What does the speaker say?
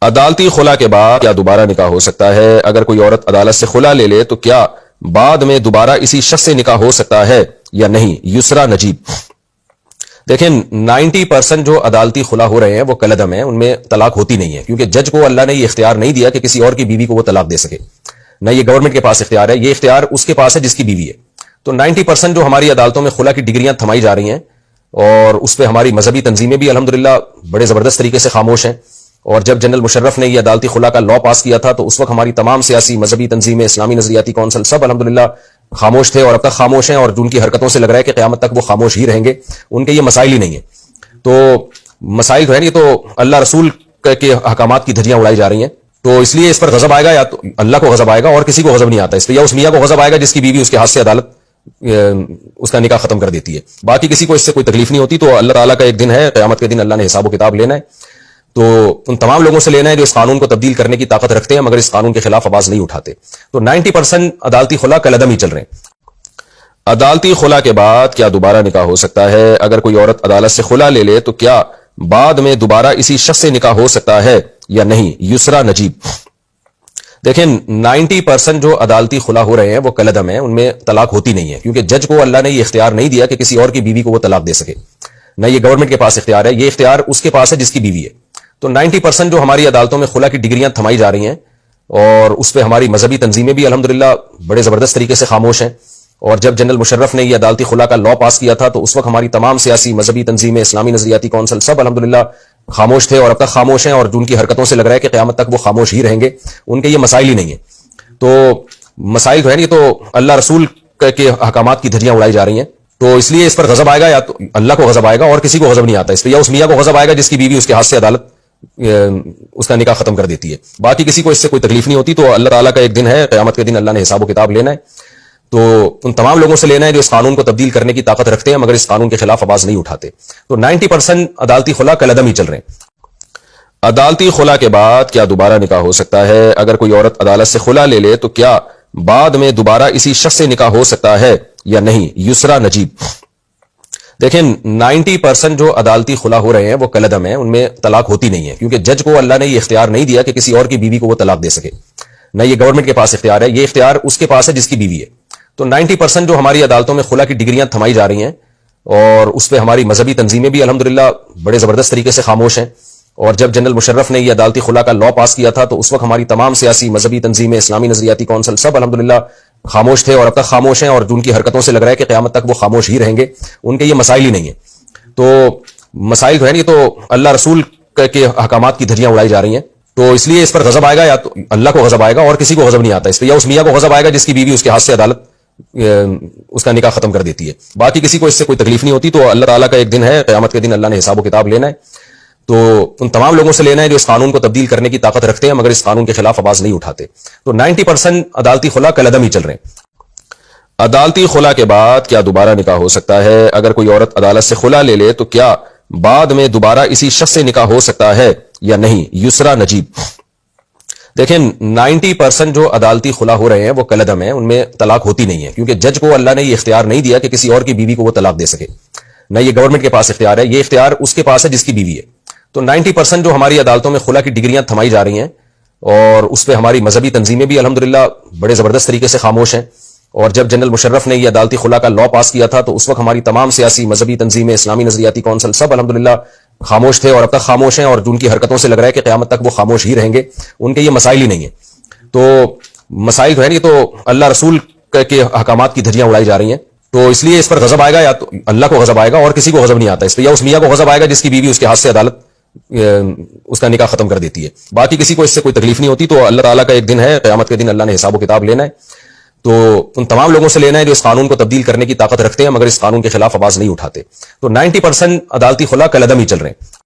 عدالتی خلا کے بعد کیا دوبارہ نکاح ہو سکتا ہے؟ اگر کوئی عورت عدالت سے خلا لے لے تو کیا بعد میں دوبارہ اسی شخص سے نکاح ہو سکتا ہے یا نہیں؟ یسرا نجیب۔ دیکھیں 90% جو عدالتی خلا ہو رہے ہیں وہ کلعدم ہیں، ان میں طلاق ہوتی نہیں ہے، کیونکہ جج کو اللہ نے یہ اختیار نہیں دیا کہ کسی اور کی بیوی کو وہ طلاق دے سکے، نہ یہ گورنمنٹ کے پاس اختیار ہے، یہ اختیار اس کے پاس ہے جس کی بیوی ہے۔ تو 90% جو ہماری عدالتوں میں خلا کی ڈگریاں تھمائی جا رہی ہیں، اور اس پہ ہماری مذہبی تنظیمیں بھی الحمدللہ بڑے زبردست طریقے سے خاموش ہیں۔ اور جب جنرل مشرف نے یہ عدالتی خلا کا لا پاس کیا تھا تو اس وقت ہماری تمام سیاسی مذہبی تنظیمیں، اسلامی نظریاتی کونسل سب الحمدللہ خاموش تھے، اور اب تک خاموش ہیں، اور جن کی حرکتوں سے لگ رہا ہے کہ قیامت تک وہ خاموش ہی رہیں گے۔ ان کے یہ مسائل ہی نہیں ہیں، تو مسائل تو ہے نہیں، تو اللہ رسول کے احکامات کی دھجیاں اڑائی جا رہی ہیں، تو اس لیے اس پر غضب آئے گا، یا تو اللہ کو غضب آئے گا، اور کسی کو غضب نہیں آتا اس پہ، یا اس میاں کو غضب آئے گا جس کی بیوی اس کے ہاتھ سے عدالت اس کا نکاح ختم کر دیتی ہے۔ باقی کسی کو اس سے کوئی تکلیف نہیں ہوتی، تو اللہ تعالیٰ کا ایک دن ہے، قیامت کے دن اللہ نے حساب و کتاب لینا ہے، تو ان تمام لوگوں سے لینا ہے جو اس قانون کو تبدیل کرنے کی طاقت رکھتے ہیں مگر اس قانون کے خلاف آواز نہیں اٹھاتے۔ تو 90% عدالتی خلا کالعدم ہی چل رہے ہیں۔ عدالتی خلا کے بعد کیا دوبارہ نکاح ہو سکتا ہے؟ اگر کوئی عورت عدالت سے خلا لے لے تو کیا بعد میں دوبارہ اسی شخص سے نکاح ہو سکتا ہے یا نہیں؟ یسرا نجیب۔ دیکھیں 90% جو عدالتی خلا ہو رہے ہیں وہ کالعدم ہیں، ان میں طلاق ہوتی نہیں ہے، کیونکہ جج کو اللہ نے یہ اختیار نہیں دیا کہ کسی اور کی بیوی کو وہ طلاق دے سکے، نہ یہ گورنمنٹ کے پاس اختیار ہے، یہ اختیار اس کے پاس ہے جس کی بیوی ہے۔ تو 90% جو ہماری عدالتوں میں خلا کی ڈگریاں تھمائی جا رہی ہیں، اور اس پہ ہماری مذہبی تنظیمیں بھی الحمدللہ بڑے زبردست طریقے سے خاموش ہیں۔ اور جب جنرل مشرف نے یہ عدالتی خلا کا لا پاس کیا تھا تو اس وقت ہماری تمام سیاسی مذہبی تنظیمیں، اسلامی نظریاتی کونسل سب الحمدللہ خاموش تھے، اور اب تک خاموش ہیں، اور جن کی حرکتوں سے لگ رہا ہے کہ قیامت تک وہ خاموش ہی رہیں گے۔ ان کے یہ مسائل ہی نہیں ہیں، تو مسائل تو ہے نہیں، تو اللہ رسول کے احکامات کی دھجیاں اڑائی جا رہی ہیں، تو اس لیے اس پر غضب آئے گا، یا تو اللہ کو غضب آئے گا، اور کسی کو غضب نہیں آتا اس پہ، یا اس میاں کو غضب آئے گا جس کی بیوی اس کے ہاتھ سے عدالت اس کا نکاح ختم کر دیتی ہے۔ باقی کسی کو اس سے کوئی تکلیف نہیں ہوتی، تو اللہ تعالیٰ کا ایک دن ہے، قیامت کے دن اللہ نے حساب و کتاب لینا ہے، تو ان تمام لوگوں سے لینا ہے جو اس قانون کو تبدیل کرنے کی طاقت رکھتے ہیں مگر اس قانون کے خلاف آواز نہیں اٹھاتے۔ تو 90% عدالتی خلا کالعدم ہی چل رہے ہیں۔ عدالتی خلا کے بعد کیا دوبارہ نکاح ہو سکتا ہے؟ اگر کوئی عورت عدالت سے خلا لے لے تو کیا بعد میں دوبارہ اسی شخص سے نکاح ہو سکتا ہے یا نہیں؟ یسرا نجیب۔ دیکھیں 90% جو عدالتی خلا ہو رہے ہیں وہ کالعدم ہیں، ان میں طلاق ہوتی نہیں ہے، کیونکہ جج کو اللہ نے یہ اختیار نہیں دیا کہ کسی اور کی بیوی کو وہ طلاق دے سکے، نہ یہ گورنمنٹ کے پاس اختیار ہے، یہ اختیار اس کے پاس ہے جس کی بیوی ہے۔ تو 90% جو ہماری عدالتوں میں خلا کی ڈگریاں تھمائی جا رہی ہیں، اور اس پہ ہماری مذہبی تنظیمیں بھی الحمدللہ بڑے زبردست طریقے سے خاموش ہیں۔ اور جب جنرل مشرف نے یہ عدالتی خلا کا لا پاس کیا تھا تو اس وقت ہماری تمام سیاسی مذہبی تنظیمیں، اسلامی نظریاتی کونسل سب الحمدللہ خاموش تھے، اور اب تک خاموش ہیں، اور جن کی حرکتوں سے لگ رہا ہے کہ قیامت تک وہ خاموش ہی رہیں گے۔ ان کے یہ مسائل ہی نہیں ہیں، تو مسائل تو ہے نہیں، تو اللہ رسول کے احکامات کی دھجیاں اڑائی جا رہی ہیں، تو اس لیے اس پر غضب آئے گا، یا تو اللہ کو غضب آئے گا، اور کسی کو غضب نہیں آتا اس پہ، یا اس میاں کو غضب آئے گا جس کی بیوی اس کے ہاتھ سے عدالت اس کا نکاح ختم کر دیتی ہے۔ باقی کسی کو اس سے کوئی تکلیف نہیں ہوتی، تو اللہ تعالیٰ کا ایک دن ہے، قیامت کے دن اللہ نے حساب و کتاب لینا ہے، تو ان تمام لوگوں سے لینا ہے جو اس قانون کو تبدیل کرنے کی طاقت رکھتے ہیں مگر اس قانون کے خلاف آواز نہیں اٹھاتے۔ تو 90% عدالتی خلا کالعدم ہی چل رہے ہیں۔ عدالتی خلا کے بعد کیا دوبارہ نکاح ہو سکتا ہے؟ اگر کوئی عورت عدالت سے خلا لے لے تو کیا بعد میں دوبارہ اسی شخص سے نکاح ہو سکتا ہے یا نہیں؟ یسرا نجیب۔ دیکھیں 90% جو عدالتی خلا ہو رہے ہیں وہ کالعدم ہیں، ان میں طلاق ہوتی نہیں ہے، کیونکہ جج کو اللہ نے یہ اختیار نہیں دیا کہ کسی اور کی بیوی کو وہ طلاق دے سکے، نہ یہ گورنمنٹ کے پاس اختیار ہے، یہ اختیار اس کے پاس ہے جس کی بیوی ہے۔ تو 90% جو ہماری عدالتوں میں خلا کی ڈگریاں تھمائی جا رہی ہیں، اور اس پہ ہماری مذہبی تنظیمیں بھی الحمدللہ بڑے زبردست طریقے سے خاموش ہیں۔ اور جب جنرل مشرف نے یہ عدالتی خلا کا لا پاس کیا تھا تو اس وقت ہماری تمام سیاسی مذہبی تنظیمیں، اسلامی نظریاتی کونسل سب الحمدللہ خاموش تھے، اور اب تک خاموش ہیں، اور جن کی حرکتوں سے لگ رہا ہے کہ قیامت تک وہ خاموش ہی رہیں گے۔ ان کے یہ مسائل ہی نہیں ہیں، تو مسائل تو ہے نہیں، تو اللہ رسول کے احکامات کی دھجیاں اڑائی جا رہی ہیں، تو اس لیے اس پر غضب آئے گا، یا تو اللہ کو غضب آئے گا، اور کسی کو غضب نہیں آتا اس پہ، یا اس میاں کو غضب آئے گا جس کی بیوی اس کے ہاتھ سے عدالت اس کا نکاح ختم کر دیتی ہے۔ باقی کسی کو اس سے کوئی تکلیف نہیں ہوتی، تو اللہ تعالیٰ کا ایک دن ہے، قیامت کے دن اللہ نے حساب و کتاب لینا ہے، تو ان تمام لوگوں سے لینا ہے جو اس قانون کو تبدیل کرنے کی طاقت رکھتے ہیں مگر اس قانون کے خلاف آواز نہیں اٹھاتے۔ تو 90% عدالتی خلا کالعدم ہی چل رہے ہیں۔